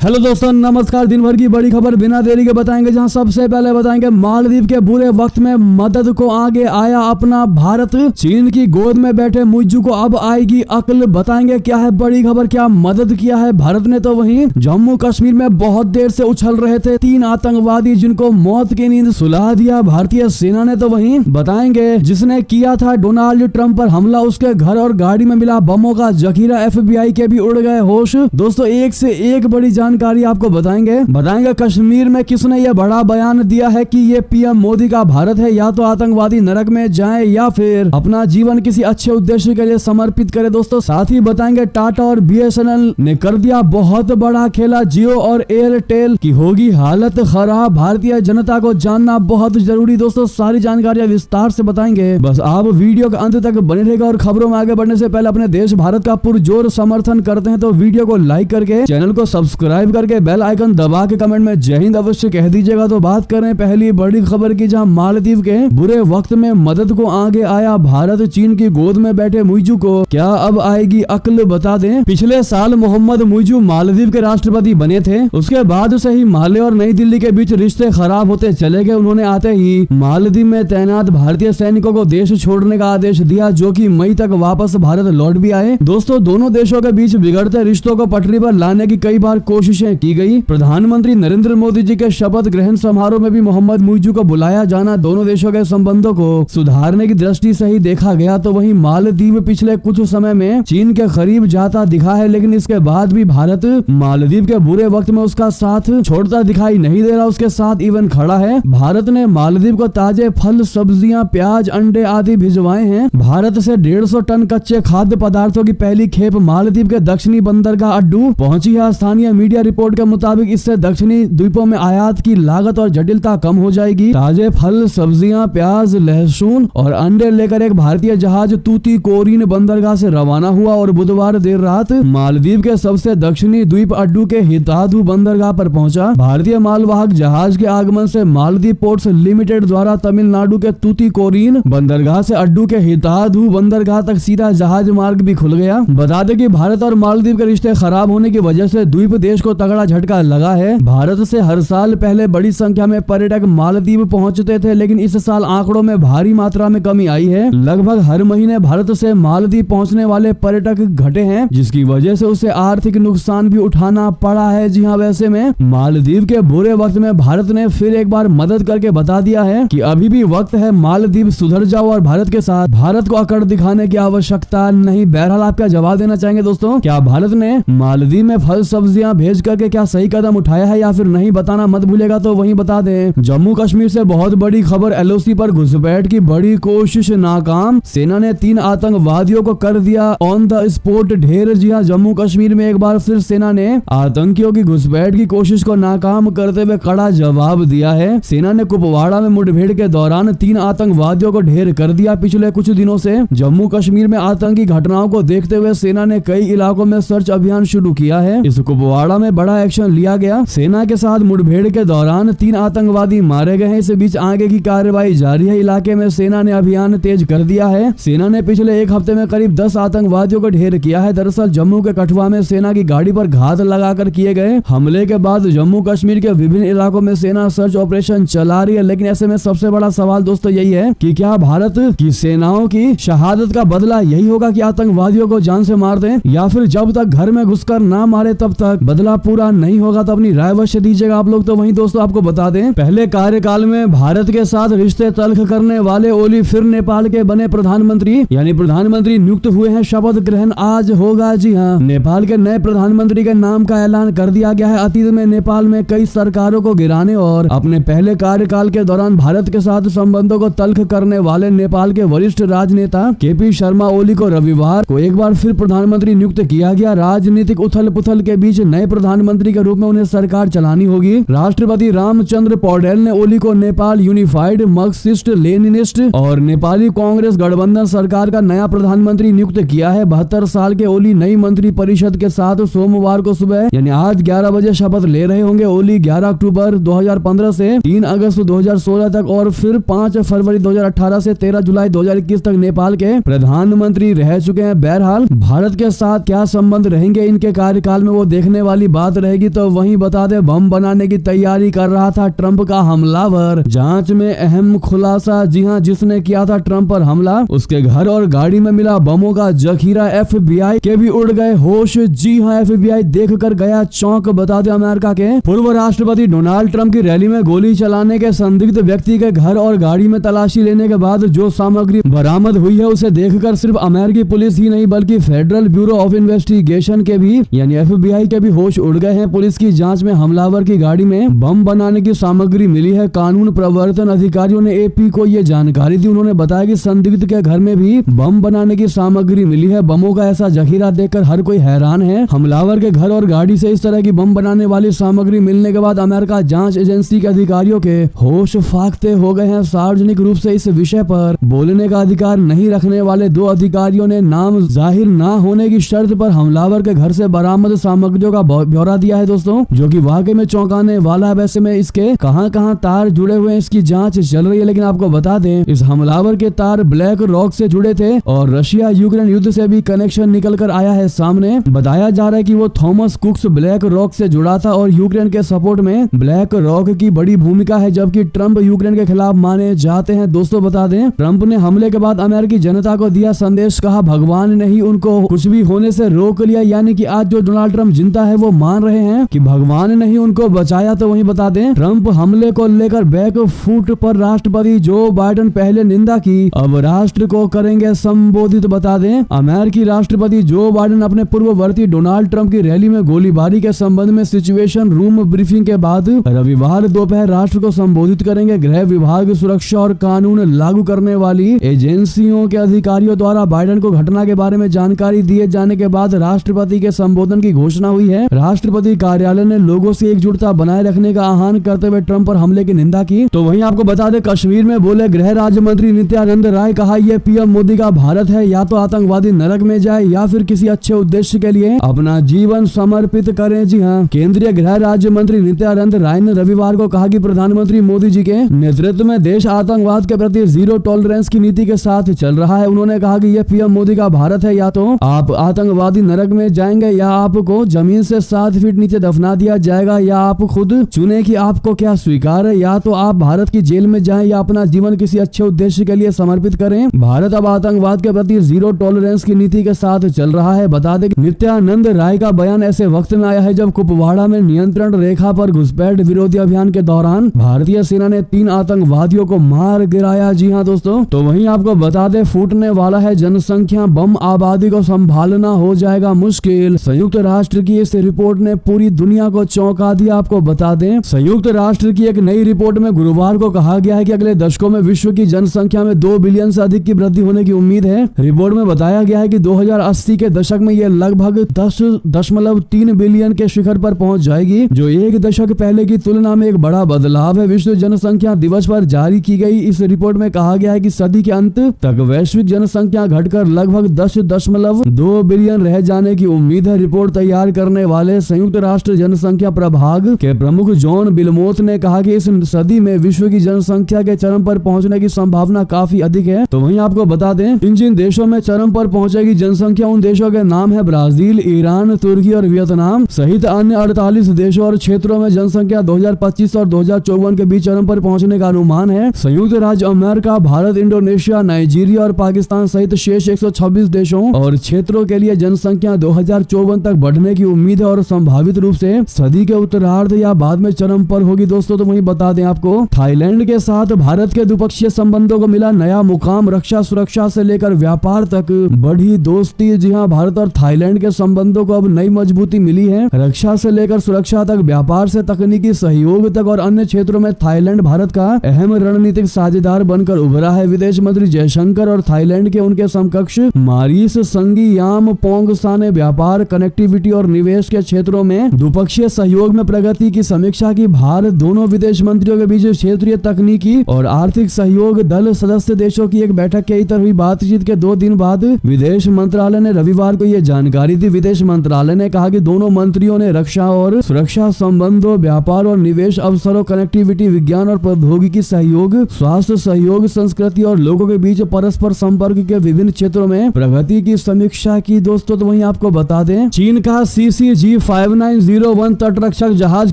Hello दोस्तों, नमस्कार। दिन भर की बड़ी खबर बिना देरी के बताएंगे, जहां सबसे पहले बताएंगे मालदीव के बुरे वक्त में मदद को आगे आया अपना भारत। चीन की गोद में बैठे मुइज्जू को अब आएगी अक्ल। बताएंगे क्या है बड़ी खबर, क्या मदद किया है भारत ने। तो वहीं जम्मू कश्मीर में बहुत देर से उछल रहे थे 3 आतंकवादी, जिनको मौत की नींद सुला दिया भारतीय सेना ने। तो वहीं बताएंगे जिसने किया था डोनाल्ड ट्रंप पर हमला, उसके घर और गाड़ी में मिला बमों का जखीरा। FBI के भी उड़ गए होश। दोस्तों, एक से एक बड़ी जानकारी आपको बताएंगे कश्मीर में किसने यह बड़ा बयान दिया है कि ये PM मोदी का भारत है, या तो आतंकवादी नरक में जाएं या फिर अपना जीवन किसी अच्छे उद्देश्य के लिए समर्पित करे। दोस्तों, साथ ही बताएंगे टाटा और BSNL ने कर दिया बहुत बड़ा खेला, जियो और एयरटेल की होगी हालत खराब। भारतीय जनता को जानना बहुत जरूरी। दोस्तों, सारी जानकारियां विस्तार से बताएंगे, बस आप वीडियो के अंत तक बने रहेगा। और खबरों में आगे बढ़ने से पहले अपने देश भारत का पुरजोर समर्थन करते हैं तो वीडियो को लाइक करके, चैनल को सब्सक्राइब करके, बेल आइकन दबा के कमेंट में जय हिंद अवश्य कह दीजिएगा। तो बात करें पहली बड़ी खबर की, जहां मालदीव के बुरे वक्त में मदद को आगे आया भारत। चीन की गोद में बैठे मुइज्जू को क्या अब आएगी अक्ल, बता दें। पिछले साल मोहम्मद मुइज्जू मालदीव के राष्ट्रपति बने थे। उसके बाद से ही माले और नई दिल्ली के बीच रिश्ते खराब होते चले गए। उन्होंने आते ही मालदीव में तैनात भारतीय सैनिकों को देश छोड़ने का आदेश दिया, जो कि मई तक वापस भारत लौट भी आए। दोस्तों, दोनों देशों के बीच बिगड़ते रिश्तों को पटरी पर लाने की कई बार कोशिशें की गई। प्रधानमंत्री नरेंद्र मोदी जी के शपथ ग्रहण समारोह में भी मोहम्मद मुइज्जू को बुलाया जाना दोनों देशों के संबंधों को सुधारने की दृष्टि से ही देखा गया। तो वहीं मालदीव पिछले कुछ समय में चीन के करीब जाता दिखा है, लेकिन इसके बाद भी भारत मालदीव के बुरे वक्त में उसका साथ छोड़ता दिखाई नहीं दे रहा, उसके साथ इवन खड़ा है। भारत ने मालदीव को ताजे फल, सब्जियां, प्याज, अंडे आदि भिजवाए हैं। भारत से 150 टन कच्चे खाद्य पदार्थों की पहली खेप मालदीव के दक्षिणी बंदरगाह अड्डू पहुंची है। स्थानीय मीडिया रिपोर्ट के मुताबिक इससे दक्षिणी द्वीपों में आयात की लागत और जटिलता कम हो जाएगी। ताजे फल, सब्जियां, प्याज, लहसुन और अंडे लेकर एक भारतीय जहाज तूतीकोरिन बंदरगाह से रवाना हुआ और बुधवार देर रात मालदीव के सबसे दक्षिणी द्वीप अड्डू के हिताधु बंदरगाह पर पहुंचा। भारतीय मालवाहक जहाज के आगमन से मालदीव पोर्ट्स लिमिटेड द्वारा तमिलनाडु के तूतीकोरिन बंदरगाह से अड्डू के हिताधु बंदरगाह तक सीधा जहाज मार्ग भी खुल गया। बता दें कि भारत और मालदीव के रिश्ते खराब होने की वजह से द्वीप देश को तगड़ा झटका लगा है। भारत से हर साल पहले बड़ी संख्या में पर्यटक मालदीव पहुंचते थे, लेकिन इस साल आंकड़ों में भारी मात्रा में कमी आई है। लगभग हर महीने भारत से मालदीव पहुंचने वाले पर्यटक घटे हैं, जिसकी वजह से उसे आर्थिक नुकसान भी उठाना पड़ा है। जी हाँ, वैसे में मालदीव के बुरे वक्त में भारत ने फिर एक बार मदद करके बता दिया है कि अभी भी वक्त है, मालदीव सुधर जाओ और भारत के साथ भारत को अकड़ दिखाने की आवश्यकता नहीं। बहरहाल आप क्या जवाब देना चाहेंगे दोस्तों? क्या भारत ने मालदीव में फल सब्जियां भेज करके क्या सही कदम उठाया है या फिर नहीं, बताना मत भूलेगा। तो वहीं बता दें, जम्मू कश्मीर से बहुत बड़ी खबर, LOC पर घुसपैठ की बड़ी कोशिश नाकाम। सेना ने 3 आतंकवादियों को कर दिया ऑन द स्पॉट ढेर। जी हां, जम्मू कश्मीर में एक बार फिर सेना ने आतंकियों की घुसपैठ की कोशिश को नाकाम करते हुए कड़ा जवाब दिया है। सेना ने कुपवाड़ा में मुठभेड़ के दौरान 3 आतंकवादियों को ढेर कर दिया। पिछले कुछ दिनों से जम्मू कश्मीर में आतंकी घटनाओं को देखते हुए सेना ने कई इलाकों में सर्च अभियान शुरू किया है। इस कुपवाड़ा में बड़ा एक्शन लिया गया। सेना के साथ मुठभेड़ के दौरान 3 आतंकवादी मारे गए हैं। इस बीच आगे की कार्रवाई जारी है। इलाके में सेना ने अभियान तेज कर दिया है। सेना ने पिछले एक हफ्ते में करीब 10 आतंकवादियों को ढेर किया है। दरअसल जम्मू के कठुआ में सेना की गाड़ी पर घात लगाकर किए गए हमले के बाद जम्मू कश्मीर के विभिन्न इलाकों में सेना सर्च ऑपरेशन चला रही है। लेकिन ऐसे में सबसे बड़ा सवाल दोस्तों यही है कि क्या भारत की सेनाओं की शहादत का बदला यही होगा कि आतंकवादियों को जान से मार दें, या फिर जब तक घर में घुसकर ना मारे तब तक बदला पूरा नहीं होगा? तो अपनी राय अवश्य दीजिएगा आप लोग। तो वहीं दोस्तों आपको बता दें, पहले कार्यकाल में भारत के साथ रिश्ते तल्ख करने वाले ओली फिर नेपाल के बने प्रधानमंत्री, यानी प्रधानमंत्री नियुक्त हुए हैं। शपथ ग्रहण आज होगा। जी हाँ, नेपाल के नए प्रधानमंत्री के नाम का ऐलान कर दिया गया है। अतीत में नेपाल में कई सरकारों को गिराने और अपने पहले कार्यकाल के दौरान भारत के साथ संबंधों को तल्ख करने वाले नेपाल के वरिष्ठ राजनेता KP शर्मा ओली को रविवार को एक बार फिर प्रधानमंत्री नियुक्त किया गया। राजनीतिक उथल पुथल के बीच नए प्रधानमंत्री के रूप में उन्हें सरकार चलानी होगी। राष्ट्रपति रामचंद्र पौडेल ने ओली को नेपाल यूनिफाइड मार्क्सिस्ट लेनिनिस्ट और नेपाली कांग्रेस गठबंधन सरकार का नया प्रधानमंत्री नियुक्त किया है। 72 साल के ओली नई मंत्री परिषद के साथ सोमवार को सुबह यानी आज 11 बजे शपथ ले रहे होंगे। ओली 11 अक्टूबर 2015 से 3 अगस्त 2016 तक और फिर 5 फरवरी 2018 से 13 जुलाई 2021 तक नेपाल के प्रधानमंत्री रह चुके हैं। बहरहाल भारत के साथ क्या संबंध रहेंगे इनके कार्यकाल में, वो देखने वाली बात रहेगी तो वहीं बता दे बम बनाने की तैयारी कर रहा था ट्रंप का हमलावर। जांच में अहम खुलासा, जी हां, जिसने किया था ट्रंप पर हमला उसके घर और गाड़ी में मिला बमों का जखीरा। FBI के भी उड़ गए होश। जी हां, FBI देखकर गया चौंक। बता दें अमेरिका के पूर्व राष्ट्रपति डोनाल्ड ट्रंप की रैली में गोली चलाने के संदिग्ध व्यक्ति के घर और गाड़ी में तलाशी लेने के बाद जो सामग्री बरामद हुई है उसे देखकर सिर्फ अमेरिकी पुलिस ही नहीं बल्कि फेडरल ब्यूरो ऑफ इन्वेस्टिगेशन के भी यानी FBI के भी होश उड़ गए हैं। पुलिस की जांच में हमलावर की गाड़ी में बम बनाने की सामग्री मिली है। कानून प्रवर्तन अधिकारियों ने AP को ये जानकारी दी। उन्होंने बताया कि संदिग्ध के घर में भी बम बनाने की सामग्री मिली है। बमों का ऐसा जखीरा देखकर हर कोई हैरान है। हमलावर के घर और गाड़ी से इस तरह की बम बनाने वाली सामग्री मिलने के बाद अमेरिका जांच एजेंसी के अधिकारियों के होश फाख्ते हो गए हैं। सार्वजनिक रूप से इस विषय पर बोलने का अधिकार नहीं रखने वाले 2 अधिकारियों ने नाम जाहिर न होने की शर्त पर हमलावर के घर से बरामद सामग्रियों का ब्यौरा दिया है दोस्तों, जो कि वाकई में चौंकाने वाला है। वैसे में इसके कहां तार जुड़े हुए हैं इसकी जांच चल रही है, लेकिन आपको बता दें इस हमलावर के तार ब्लैक रॉक से जुड़े थे और रशिया यूक्रेन युद्ध से भी कनेक्शन निकल कर आया है सामने। बताया जा रहा है कि वो थॉमस कुक्स ब्लैक रॉक से जुड़ा था और यूक्रेन के सपोर्ट में ब्लैक रॉक की बड़ी भूमिका है, जबकि ट्रंप यूक्रेन के खिलाफ माने जाते हैं। दोस्तों बता दें ट्रंप ने हमले के बाद अमेरिकी जनता को दिया संदेश, कहा भगवान ने ही उनको कुछ भी होने से रोक लिया। यानी कि आज जो डोनाल्ड ट्रंप जिंदा है वो मान रहे हैं कि भगवान ने ही उनको बचाया। तो वहीं बता दें ट्रंप हमले को लेकर बैक फुट पर राष्ट्रपति जो बाइडेन पहले निंदा की, अब राष्ट्र को करेंगे संबोधित। बता दें अमेरिकी राष्ट्रपति जो बाइडेन अपने पूर्ववर्ती डोनाल्ड ट्रंप की रैली में गोलीबारी के संबंध में सिचुएशन रूम ब्रीफिंग के बाद रविवार दोपहर राष्ट्र को संबोधित करेंगे। गृह विभाग, सुरक्षा और कानून लागू करने वाली एजेंसियों के अधिकारियों द्वारा बाइडेन को घटना के बारे में जानकारी दिए जाने के बाद राष्ट्रपति के संबोधन की घोषणा हुई है। राष्ट्रपति कार्यालय ने लोगों से एकजुटता बनाए रखने का आह्वान करते हुए ट्रंप पर हमले की निंदा की। तो वहीं आपको बता दें कश्मीर में बोले गृह राज्य मंत्री नित्यानंद राय, कहा यह PM मोदी का भारत है, या तो आतंकवादी नरक में जाए या फिर किसी अच्छे उद्देश्य के लिए अपना जीवन समर्पित करें। जी हाँ, केंद्रीय गृह राज्य मंत्री नित्यानंद राय ने रविवार को कहा कि प्रधानमंत्री मोदी जी के नेतृत्व में देश आतंकवाद के प्रति जीरो टॉलरेंस की नीति के साथ चल रहा है। उन्होंने कहा कि यह PM मोदी का भारत है, या तो आप आतंकवादी नरक में जाएंगे या आपको जमीन से 7 फीट नीचे दफना दिया जाएगा, या आप खुद चुने कि आपको क्या स्वीकार है, या तो आप भारत की जेल में जाएं या अपना जीवन किसी अच्छे उद्देश्य के लिए समर्पित करें। भारत अब आतंकवाद के प्रति जीरो टॉलरेंस की नीति के साथ चल रहा है। बता दें नित्यानंद राय का बयान ऐसे वक्त में आया है जब कुपवाड़ा में नियंत्रण रेखा पर घुसपैठ विरोधी अभियान के दौरान भारतीय सेना ने 3 आतंकवादियों को मार गिराया। जी हाँ दोस्तों, तो वहीं आपको बता दें फूटने वाला है जनसंख्या बम, आबादी को संभालना हो जाएगा मुश्किल। संयुक्त राष्ट्र की इस रिपोर्ट ने पूरी दुनिया को चौंका दिया। आपको बता दें संयुक्त राष्ट्र की एक नई रिपोर्ट में गुरुवार को कहा गया है कि अगले दशकों में विश्व की जनसंख्या में 2 बिलियन से अधिक की वृद्धि होने की उम्मीद है। रिपोर्ट में बताया गया है कि 2080 के दशक में यह लगभग 10.3 बिलियन के शिखर पर पहुंच जाएगी, जो एक दशक पहले की तुलना में एक बड़ा बदलाव है। विश्व जनसंख्या दिवस पर जारी की गई इस रिपोर्ट में कहा गया है कि सदी के अंत तक वैश्विक जनसंख्या घटकर लगभग 10.2 बिलियन रह जाने की उम्मीद है। रिपोर्ट तैयार करने वाले संयुक्त राष्ट्र जनसंख्या प्रभाग के प्रमुख जॉन बिलमोथ ने कहा कि इस सदी में विश्व की जनसंख्या के चरम पर पहुंचने की संभावना काफी अधिक है। तो वहीं आपको बता दें जिन देशों में चरम पर पहुंचेगी जनसंख्या, उन देशों के नाम है ब्राजील, ईरान, तुर्की और वियतनाम सहित अन्य 48 देशों और क्षेत्रों में जनसंख्या 2025 और 2054 के बीच चरम पर पहुंचने का अनुमान है। संयुक्त राज्य अमेरिका, भारत, इंडोनेशिया, नाइजीरिया और पाकिस्तान सहित शेष 126 देशों और क्षेत्रों के लिए जनसंख्या 2054 तक बढ़ने की उम्मीद है और संभावित रूप से सदी के उत्तरार्ध या बाद में चरम पर होगी। दोस्तों तो वहीं बता दें आपको थाईलैंड के साथ भारत के द्विपक्षीय संबंधों को मिला नया मुकाम, रक्षा सुरक्षा से लेकर व्यापार तक बढ़ी दोस्ती। जी हाँ, भारत और थाईलैंड के संबंधों को अब नई मजबूती मिली है। रक्षा से लेकर सुरक्षा तक, व्यापार से तकनीकी सहयोग तक और अन्य क्षेत्रों में थाईलैंड भारत का अहम रणनीतिक साझेदार बनकर उभरा है। विदेश मंत्री जयशंकर और थाईलैंड के उनके समकक्ष मारिस संगियामपोंगसा ने व्यापार, कनेक्टिविटी और निवेश के क्षेत्रों में द्विपक्षीय सहयोग में प्रगति की समीक्षा की। भारत दोनों विदेश मंत्रियों के बीच क्षेत्रीय तकनीकी और आर्थिक सहयोग दल सदस्य देशों की एक बैठक के इतर हुई बातचीत के 2 दिन बाद विदेश मंत्रालय ने रविवार को यह जानकारी दी। विदेश मंत्रालय ने कहा कि दोनों मंत्रियों ने रक्षा और सुरक्षा संबंधों, व्यापार और निवेश अवसरों, कनेक्टिविटी, विज्ञान और प्रौद्योगिकी सहयोग, स्वास्थ्य सहयोग, संस्कृति और लोगों के बीच परस्पर संपर्क के विभिन्न क्षेत्रों में प्रगति की समीक्षा की। दोस्तों तो वहीं आपको बता दें चीन का CCG 5901 तटरक्षक जहाज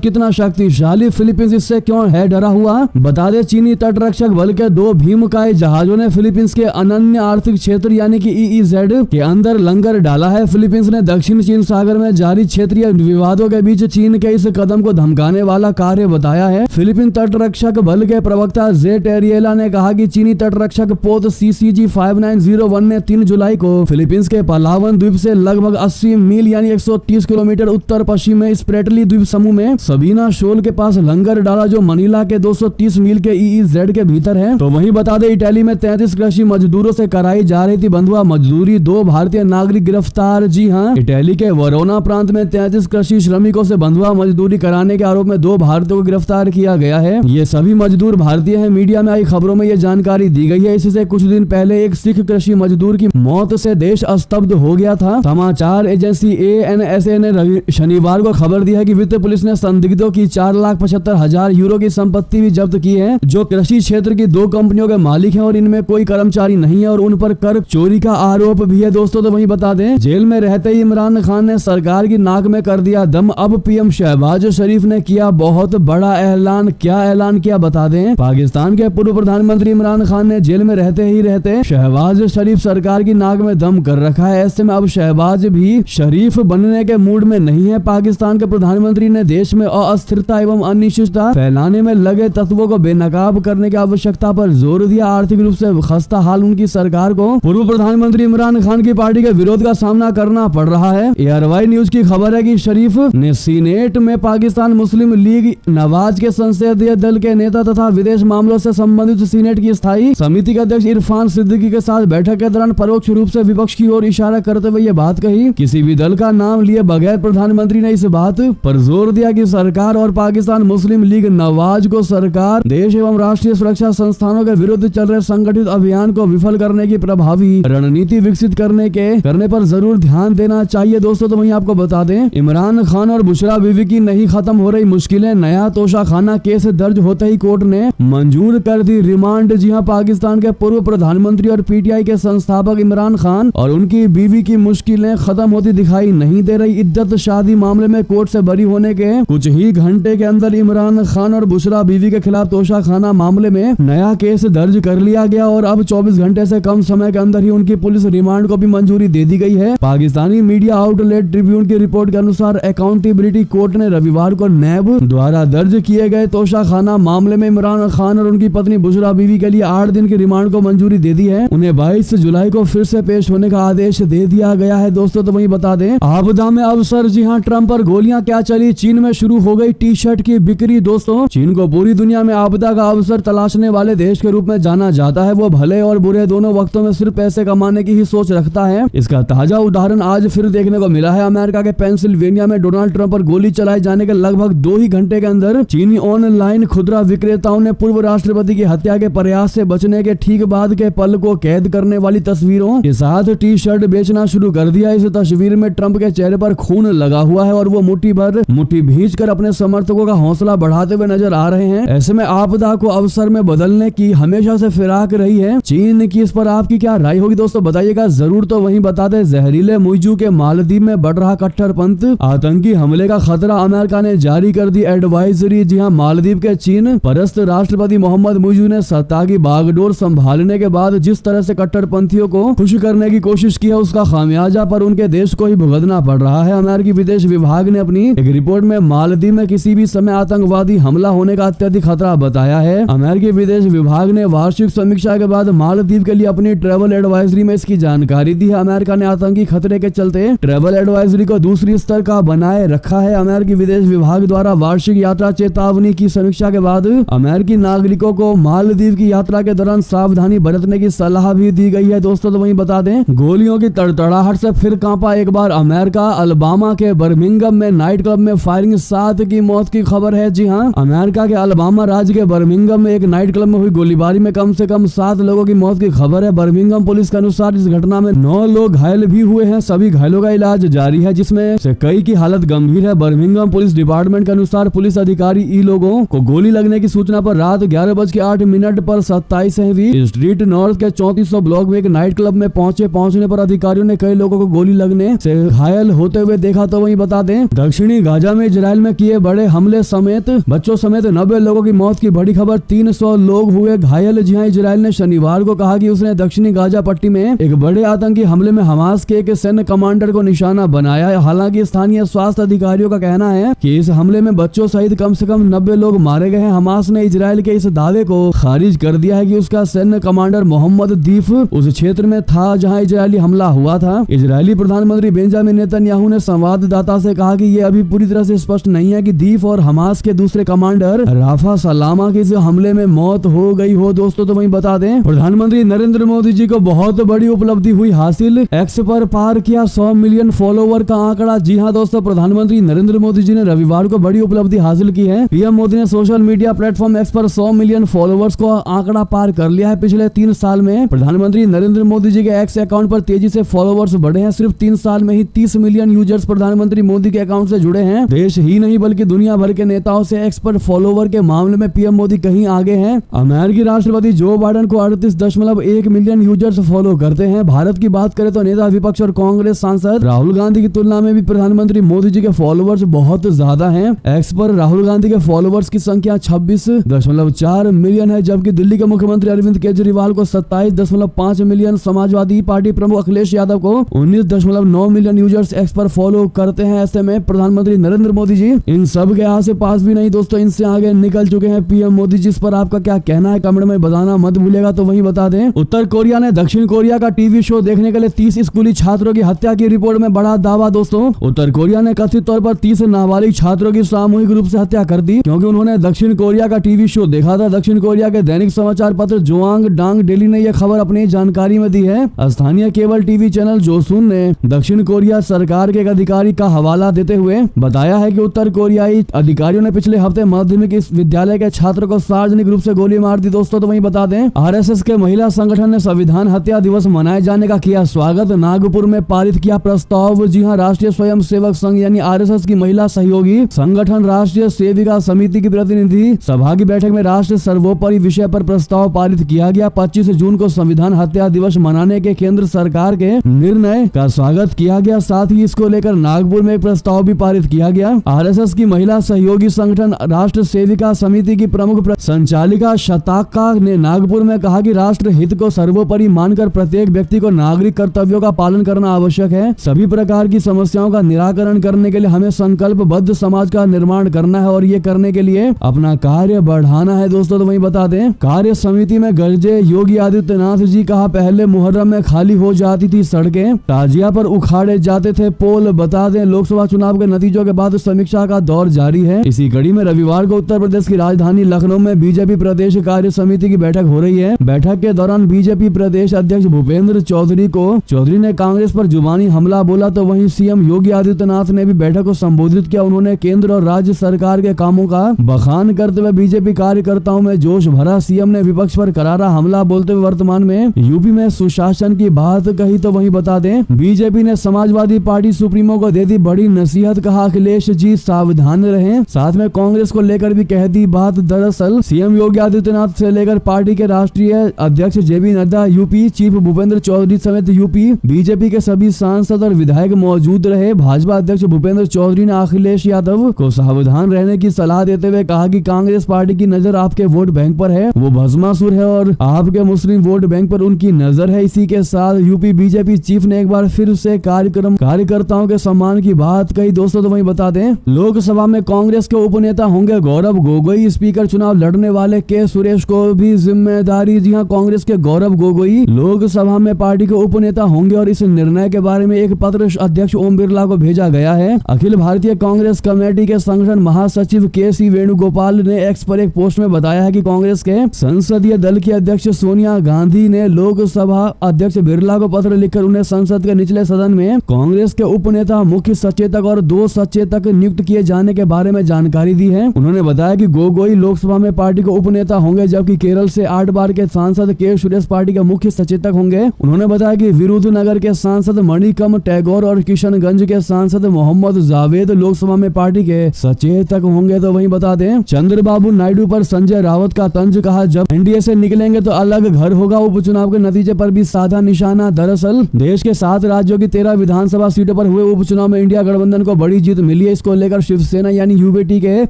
कितना शक्तिशाली, फिलीपींस इससे क्यों है डरा हुआ। बता दें चीनी तटरक्षक बल के 2 भीमकाय जहाजों ने फिलीपींस के अनन्य आर्थिक क्षेत्र यानी कि EEZ के अंदर लंगर डाला है। फिलीपींस ने दक्षिण चीन सागर में जारी क्षेत्रीय विवादों के बीच चीन के इस कदम को धमकाने वाला कार्य बताया है। फिलीपीन तटरक्षक बल के प्रवक्ता जेट एरियला ने कहा कि चीनी तटरक्षक पोत CCG 5901 ने 3 जुलाई को फिलीपींस के पलावन द्वीप से लगभग 80 मील यानी 130 किलोमीटर उत्तर पश्चिम में स्प्रेटली द्वीप समूह में सबीना शोल के पास लंगर डाला, जो मनीला के 230 मील के EEZ के भीतर है। तो वहीं बता दें इटली में 33 कृषि मजदूरों से कराई जा रही थी बंधुआ मजदूरी, 2 भारतीय नागरिक गिरफ्तार। जी हाँ, इटली के वरोना प्रांत में 33 कृषि श्रमिकों से बंधुआ मजदूरी कराने के आरोप में 2 भारतीयों को गिरफ्तार किया गया है। ये सभी मजदूर भारतीय हैं। मीडिया में आई खबरों में ये जानकारी दी गई है। इससे कुछ दिन पहले एक सिख कृषि मजदूर की मौत से देश स्तब्ध हो गया था। समाचार एजेंसी ANSA ने शनिवार को खबर दी है कि वित्त पुलिस ने संदिग्धों की 4,75,000 यूरो की संपत्ति भी जब्त की है, जो कृषि क्षेत्र की 2 कंपनियों के मालिक हैं और इनमें कोई कर्मचारी नहीं है और उन पर कर चोरी का आरोप भी है। दोस्तों तो वहीं बता दें जेल में रहते ही इमरान खान ने सरकार की नाक में कर दिया दम। अब PM शहबाज शरीफ ने किया बहुत बड़ा ऐलान। क्या ऐलान किया बता दें। पाकिस्तान के पूर्व प्रधानमंत्री इमरान खान ने जेल में रहते शहबाज शरीफ सरकार की नाक में दम कर रखा है। ऐसे में अब शहबाज भी शरीफ बनने के मूड में नहीं है। पाकिस्तान के प्रधानमंत्री ने देश में अस्थिरता एवं अनिश्चितता फैलाने में लगे तत्वों को बेनकाब करने की आवश्यकता पर जोर दिया। आर्थिक रूप से खस्ता हाल उनकी सरकार को पूर्व प्रधानमंत्री इमरान खान की पार्टी के विरोध का सामना करना पड़ रहा है। ARY न्यूज की खबर है कि शरीफ ने सीनेट में पाकिस्तान मुस्लिम लीग नवाज के संसदीय दल के नेता तथा विदेश मामलों से संबंधित सीनेट की स्थायी समिति के अध्यक्ष इरफान सिद्दीकी के साथ बैठक के दौरान परोक्ष रूप से विपक्ष की ओर इशारा करते हुए ये बात कही। किसी भी दल का नाम लिए बगैर प्रधानमंत्री ने इस बात पर जोर दिया कि सरकार और पाकिस्तान मुस्लिम लीग नवाज को सरकार, देश एवं राष्ट्रीय सुरक्षा संस्थानों के विरुद्ध चल रहे संगठित अभियान को विफल करने की प्रभावी रणनीति विकसित करने पर जरूर ध्यान देना चाहिए। दोस्तों तो वहीं आपको बता दें इमरान खान और बुशरा बीवी की नहीं खत्म हो रही मुश्किलें। नया तोशाखाना केस दर्ज होते ही कोर्ट ने मंजूर कर दी रिमांड। जी हां, पाकिस्तान के पूर्व प्रधानमंत्री और PTI के संस्थापक इमरान खान और उनकी बीवी की मुश्किलें खत्म होती दिखाई नहीं दे रही। इद्दत शादी मामले में कोर्ट से बरी होने के कुछ ही घंटे के अंदर इमरान खान और बुशरा बीवी के खिलाफ तोशाखाना मामले में नया केस दर्ज कर लिया गया और अब 24 घंटे से कम समय के अंदर ही उनकी पुलिस रिमांड को भी मंजूरी दे दी गई है। पाकिस्तानी मीडिया आउटलेट ट्रिब्यून की रिपोर्ट के अनुसार अकाउंटेबिलिटी कोर्ट ने रविवार को नैब द्वारा दर्ज किए गए तोशाखाना मामले में इमरान खान और उनकी पत्नी बुशरा बीवी के लिए 8 दिन की रिमांड को मंजूरी दे दी है। उन्हें 22 जुलाई को फिर से पेश होने का आदेश दे दिया गया है। दोस्तों तो वहीं बता दें आपदा में अवसर। जी हां, ट्रंप पर गोलियां क्या चली। चीन में शुरू हो गई टी-शर्ट की बिक्री। दोस्तों चीन को पूरी दुनिया में आपदा का अवसर तलाशने वाले देश के रूप में जाना जाता है। वो भले और बुरे दोनों वक्तों में सिर्फ पैसे कमाने की ही सोच रखता है। इसका ताजा उदाहरण आज फिर देखने को मिला है। अमेरिका के पेंसिल्वेनिया में डोनाल्ड ट्रंप पर गोली चलाए जाने के लगभग 2 ही घंटे के अंदर चीनी ऑनलाइन खुदरा विक्रेताओं ने पूर्व राष्ट्रपति की हत्या के प्रयास से बचने के ठीक बाद के पल को कैद करने वाली तस्वीरों के साथ टी-शर्ट बेचना शुरू कर दिया। इस तस्वीर में ट्रंप के चेहरे पर खून लगा हुआ है और वो मुट्ठी भींचकर अपने समर्थकों का हौसला बढ़ाते हुए नजर आ रहे हैं। ऐसे में आपदा को अवसर में बदलने की हमेशा से फिराक रही है चीन की। इस पर आपकी क्या राय होगी दोस्तों, बताइएगा जरूर। तो वहीं बता दें जहरीले मुइजू के मालदीव में बढ़ रहा कट्टरपंथ, आतंकी हमले का खतरा। अमेरिका ने जारी कर दी एडवाइजरी। जी हां, मालदीव के चीन परस्त राष्ट्रपति मोहम्मद मुइजू ने सत्ता की बागडोर संभालने के बाद जिस तरह से कट्टरपंथियों को खुश करने की कोशिश की है उसका खामियाजा पर उनके देश को ही भुगतना पड़ रहा है। अमेरिकी विदेश विभाग ने अपनी एक रिपोर्ट में मालदीव में किसी भी समय आतंकवादी हमला होने का अत्यधिक खतरा बताया है। अमेरिकी विदेश विभाग ने वार्षिक समीक्षा के बाद मालदीव के लिए अपनी ट्रैवल एडवाइजरी में इसकी जानकारी दी है। अमेरिका ने आतंकी खतरे के चलते ट्रैवल एडवाइजरी को दूसरी स्तर का बनाए रखा है। अमेरिकी विदेश विभाग द्वारा वार्षिक यात्रा चेतावनी की समीक्षा के बाद अमेरिकी नागरिकों को मालदीव की यात्रा के दौरान सावधानी बरतने की सलाह भी दी गई है। दोस्तों तो वहीं बता दें गोलियों की तड़तड़ाहट से फिर कांपा एक बार अमेरिका। अल्बामा के बर्मिंघम में नाइट क्लब में फायरिंग, 7 की मौत की खबर है। जी हां, अमेरिका के अल्बामा राज्य के बर्मिंघम में एक नाइट क्लब में हुई गोलीबारी में कम से कम 7 लोगों की मौत की खबर है। बर्मिंघम पुलिस के अनुसार इस घटना में 9 लोग घायल भी हुए हैं। सभी घायलों का इलाज जारी है, जिसमें से कई की हालत गंभीर है। बर्मिंघम पुलिस डिपार्टमेंट के अनुसार पुलिस अधिकारी इन लोगों को गोली लगने की सूचना पर रात 11:08 पर 27वीं स्ट्रीट नॉर्थ के 3400 ब्लॉक में एक नाइट क्लब में पहुंचने पर अधिकारियों ने कई लोगों को गोली लगने से घायल होते हुए देखा तो वहीं बता दें दक्षिणी गाजा में इजराइल में किए बड़े हमले समेत बच्चों समेत 90 लोगों की मौत की बड़ी खबर। 300 लोग हुए घायल। जी हां, इजराइल ने शनिवार को कहा कि उसने दक्षिणी गाजा पट्टी में एक बड़े आतंकी हमले में हमास के एक सैन्य कमांडर को निशाना बनाया है। हालांकि स्थानीय स्वास्थ्य अधिकारियों का कहना है कि इस हमले में बच्चों सहित कम से कम 90 लोग मारे गए हैं। हमास ने इजराइल के इस दावे को खारिज कर दिया है कि उसका सैन्य कमांडर मोहम्मद दीफ उस क्षेत्र में था जहां इजरायली हमला हुआ था। इजरायली प्रधानमंत्री बेंजामिन नेतन्याहू ने संवाददाता से कहा कि ये अभी पूरी तरह से स्पष्ट नहीं है कि दीफ और हमास के दूसरे कमांडर राफा सलामा की इस हमले में मौत हो गई हो। दोस्तों तो वहीं बता दें प्रधानमंत्री नरेंद्र मोदी जी को बहुत बड़ी उपलब्धि हुई हासिल। एक्स पर पार किया 100 मिलियन फॉलोवर का आंकड़ा। जी हां दोस्तों, प्रधानमंत्री नरेंद्र मोदी जी ने रविवार को बड़ी उपलब्धि हासिल की है। पीएम मोदी ने सोशल मीडिया प्लेटफॉर्म एक्स पर 100 मिलियन फॉलोवर्स को आंकड़ा पार कर लिया है। पिछले 3 साल में प्रधानमंत्री नरेंद्र मोदी जी के एक्स अकाउंट पर तेजी से फॉलोवर्स बढ़े हैं। सिर्फ 3 साल में ही 30 मिलियन यूजर्स प्रधानमंत्री मोदी के अकाउंट से जुड़े हैं। देश ही नहीं बल्कि दुनिया भर के नेताओं से एक्स पर फॉलोवर के मामले में पीएम मोदी कहीं आगे हैं। अमेरिकी राष्ट्रपति जो बाइडेन को 38.1 मिलियन यूजर्स फॉलो करते हैं। भारत की बात करें तो नेता विपक्ष और कांग्रेस सांसद राहुल गांधी की तुलना में भी प्रधानमंत्री मोदी जी के फॉलोवर्स बहुत ज्यादा हैं। एक्स पर राहुल गांधी के फॉलोवर्स की संख्या 26.4 मिलियन है, जबकि दिल्ली के मुख्यमंत्री अरविंद केजरीवाल को 27.5 मिलियन, समाजवादी पार्टी प्रमुख अखिलेश यादव को 19.9 मिलियन यूजर्स एक्स पर फॉलो करते हैं। ऐसे में प्रधानमंत्री नरेंद्र मोदी जी इन सब के आस पास भी नहीं दोस्तों, इनसे आगे निकल चुके हैं पीएम मोदी जी। इस पर आपका क्या कहना है कमेंट में बताना मत भूलिएगा। तो वहीं बता दें उत्तर कोरिया ने दक्षिण कोरिया का टीवी शो देखने के लिए 30 स्कूली छात्रों की हत्या की रिपोर्ट में बड़ा दावा। दोस्तों उत्तर कोरिया ने कथित तौर पर 30 नाबालिग छात्रों की सामूहिक रूप से हत्या कर दी क्योंकि उन्होंने दक्षिण कोरिया का टीवी शो देखा था। दक्षिण कोरिया के दैनिक समाचार पत्र जोआंग डांग डेली ने यह खबर अपनी जानकारी में दी है। स्थानीय केबल टीवी चैनल जोसून ने दक्षिण कोरिया सरकार के एक अधिकारी का हवाला देते हुए बताया है कि उत्तर कोरियाई अधिकारियों ने पिछले हफ्ते माध्यमिक विद्यालय के छात्र को सार्वजनिक रूप से गोली मार दी। दोस्तों तो वहीं बता दें आरएसएस के महिला संगठन ने संविधान हत्या दिवस मनाए जाने का किया स्वागत। नागपुर में पारित किया प्रस्ताव। जी हां, राष्ट्रीय स्वयं सेवक संघ यानी आरएसएस की महिला सहयोगी संगठन राष्ट्रीय सेविका समिति की प्रतिनिधि सभा की बैठक में राष्ट्र सर्वोपरि विषय पर प्रस्ताव पारित किया गया। 25 जून को संविधान हत्या दिवस मनाने के केंद्र सरकार के निर्णय का स्वागत किया गया। साथ ही इसको लेकर नागपुर में एक प्रस्ताव भी पारित किया गया। आरएसएस की महिला सहयोगी संगठन राष्ट्र सेविका समिति की प्रमुख संचालिका शताका ने नागपुर में कहा कि राष्ट्र हित को सर्वोपरि मानकर प्रत्येक व्यक्ति को नागरिक कर्तव्यों का पालन करना आवश्यक है। सभी प्रकार की समस्याओं का निराकरण करने के लिए हमें संकल्पबद्ध समाज का निर्माण करना है और ये करने के लिए अपना कार्य बढ़ाना है। दोस्तों तो वहीं बता दें कार्य समिति में गरजे योगी आदित्यनाथ जी। कहा पहले मुहर्रम में खाली हो जाती थी सड़कें, ताजिया पर उखाड़े जाते थे पोल। बता दें लोकसभा चुनाव के नतीजों के बाद समीक्षा का दौर जारी है। इसी कड़ी में रविवार को उत्तर प्रदेश की राजधानी लखनऊ में बीजेपी प्रदेश कार्य समिति की बैठक हो रही है। बैठक के दौरान बीजेपी प्रदेश अध्यक्ष भूपेंद्र चौधरी ने कांग्रेस पर जुबानी हमला बोला तो वहीं सीएम योगी आदित्यनाथ ने भी बैठक को संबोधित किया। उन्होंने केंद्र और राज्य सरकार के कामों का बखान करते हुए बीजेपी कार्यकर्ताओं में जोश भरा। सीएम ने विपक्ष पर करारा हमला बोलते हुए वर्तमान में यूपी में सुशासन की बात कही। तो वहीं बता दें बीजेपी ने समाजवादी पार्टी सुप्रीमो को दे दी बड़ी नसीहत। कहा अखिलेश जी सावधान रहें। साथ में कांग्रेस को लेकर भी कह दी बात। दरअसल सीएम योगी आदित्यनाथ से लेकर पार्टी के राष्ट्रीय अध्यक्ष जेपी नड्डा, यूपी चीफ भूपेंद्र चौधरी समेत यूपी बीजेपी के सभी सांसद और विधायक मौजूद रहे। भाजपा अध्यक्ष भूपेंद्र चौधरी ने अखिलेश यादव को सावधान रहने की सलाह देते हुए कहा कि कांग्रेस पार्टी की नजर आपके वोट बैंक पर है, वो भस्मासुर है और आपके मुस्लिम वोट बैंक पर उनकी नजर है। इसी के साथ यूपी बीजेपी चीफ ने एक बार फिर से कार्यकर्ताओं के सम्मान की बात कही। दोस्तों तो वहीं बता दें लोकसभा में कांग्रेस के उपनेता होंगे गौरव गोगोई। स्पीकर चुनाव लड़ने वाले के सुरेश को भी जिम्मेदारी। जी हां, कांग्रेस के गौरव गोगोई लोकसभा में पार्टी के उपनेता होंगे और इस निर्णय के बारे में एक पत्र अध्यक्ष ओम बिरला को भेजा गया है। अखिल भारतीय कांग्रेस कमेटी के संगठन महासचिव के.सी. वेणुगोपाल ने एक्स पर एक पोस्ट में बताया है कि कांग्रेस के संसदीय दल की अध्यक्ष सोनिया गांधी ने लोकसभा अध्यक्ष बिरला को पत्र लिखकर उन्हें संसद के निचले सदन में कांग्रेस के उपनेता, मुख्य सचेतक और 2 सचेतक नियुक्त किए जाने के बारे में जानकारी दी है। उन्होंने बताया कि गोगोई लोकसभा में पार्टी के उपनेता होंगे जबकि केरल से 8 बार के सांसद के सुरेश पार्टी के मुख्य सचेतक होंगे। उन्होंने बताया कि विरुद्धनगर के सांसद मणिकम टैगोर और किशनगंज के सांसद मोहम्मद जावेद लोकसभा में पार्टी के सचेतक होंगे। तो वहीं बता दें चंद्रबाबू नायडू पर संजय रावत का तंज। कहा जब एनडीए से निकलेंगे तो अलग घर होगा। उपचुनाव के नतीजे पर भी साधा निशाना। दरअसल देश के 7 राज्यों की 13 विधानसभा सीटों पर हुए उपचुनाव चुनाव में इंडिया गठबंधन को बड़ी जीत मिली है। इसको लेकर शिवसेना यानी यूबीटी के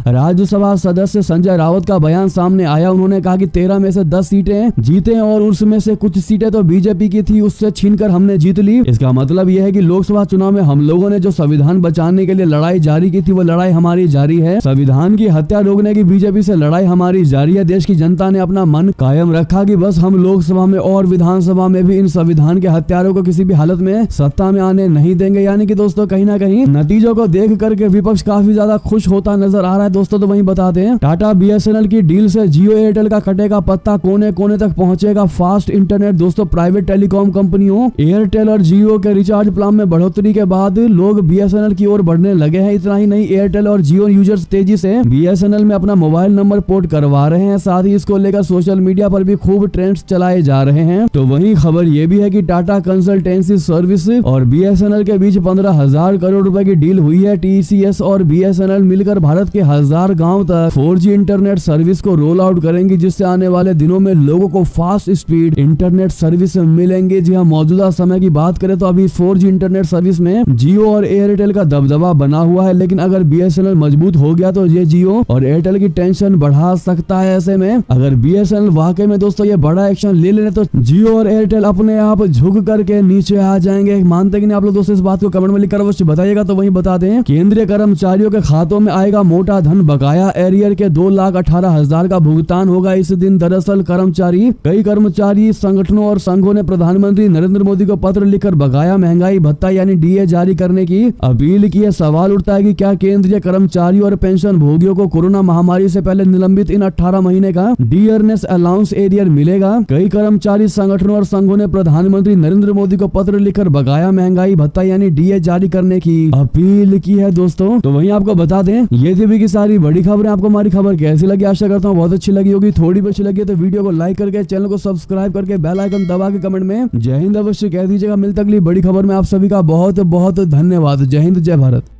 राज्यसभा सदस्य संजय राउत का बयान सामने आया। उन्होंने कहा कि 13 में से 10 सीटें जीते और उसमें से कुछ सीटें तो बीजेपी की थी, उससे छीनकर हमने जीत ली। इसका मतलब यह है कि लोकसभा चुनाव में हम लोगों ने जो संविधान बचाने के लिए लड़ाई जारी की थी, वो लड़ाई हमारी जारी है। संविधान की हत्या रोकने की बीजेपी से लड़ाई हमारी जारी है। देश की जनता ने अपना मन कायम रखा कि बस हम लोकसभा में और विधानसभा में भी इन संविधान के हत्यारों को किसी भी हालत में सत्ता में आने नहीं देंगे। यानी कि दोस्तों कहीं ना कहीं नतीजों को देख करके विपक्ष काफी ज्यादा खुश होता नजर आ रहा है दोस्तों। तो वहीं बताते हैं टाटा बीएसएनएल की डील से जियो एयरटेल का कटेगा पत्ता, कोने कोने तक पहुंचेगा फास्ट इंटरनेट। दोस्तों प्राइवेट टेलीकॉम कंपनियों एयरटेल और जियो के रिचार्ज प्लान में बढ़ोतरी के बाद लोग बीएसएनएल की ओर बढ़ने लगे हैं। इतना ही नहीं, एयरटेल और जियो यूजर्स तेजी से बीएसएनएल में अपना मोबाइल नंबर पोर्ट करवा रहे हैं। साथ ही इसको लेकर सोशल मीडिया पर भी खूब ट्रेंड्स चलाए जा रहे हैं। तो वहीं खबर ये भी है कि टाटा कंसल्टेंसी सर्विस और बीएसएनएल के बीच 15,000 करोड़ रुपए की डील हुई है। टीसीएस और बीएसएनएल मिलकर भारत के 1000 गांव तक 4G इंटरनेट सर्विस को रोल आउट करेंगी, जिससे आने वाले दिनों में लोगों को फास्ट स्पीड इंटरनेट सर्विस मिलेंगे। जी हाँ, मौजूदा समय की बात करें तो अभी 4G इंटरनेट सर्विस में जियो और एयरटेल का दबदबा बना हुआ है, लेकिन अगर बीएसएनएल मजबूत हो गया तो ये जियो और एयरटेल की टेंशन बढ़ा सकता है। ऐसे में अगर बीएसएनएल वाकई में दोस्तों ये बड़ा एक्शन ले लेने तो जियो और एयरटेल अपने आप झुक करके नीचे आ जाएंगे। मानते कि नहीं आप लोग दोस्तों? इस बात को कमेंट में लिखकर अवश्य बताइएगा। तो वहीं बता दें केंद्रीय कर्मचारियों के खातों में आएगा मोटा धन, बकाया एरियर के 2,18,000 का भुगतान होगा इस दिन। दरअसल कई कर्मचारी संगठनों और संघों ने प्रधानमंत्री नरेंद्र मोदी को पत्र लिखकर बकाया महंगाई भत्ता यानी डीए जारी करने की अपील की है। सवाल उठता है कि क्या केंद्रीय कर्मचारियों और पेंशन भोगियों को कोरोना महामारी से पहले निलंबित इन 18 महीने का डियरनेस अलाउंस एरियर मिलेगा? कई कर्मचारी संगठनों और संघों ने प्रधानमंत्री नरेंद्र मोदी को पत्र लिखकर बकाया महंगाई भत्ता यानी डीए जारी करने की अपील की है दोस्तों। तो वहीं आपको बता दें ये थी की सारी बड़ी खबरें। आपको हमारी खबर कैसी लगी? आशा करता हूँ बहुत अच्छी लगी होगी। थोड़ी भी अच्छी लगी तो वीडियो को लाइक करके चैनल को सब्सक्राइब करके बेल आइकन दबा के कमेंट में जय हिंद अवश्य कह दीजिएगा। मिलते अगली बड़ी खबर में आप सभी का बहुत बहुत धन्यवाद। जय हिंद, जय भारत।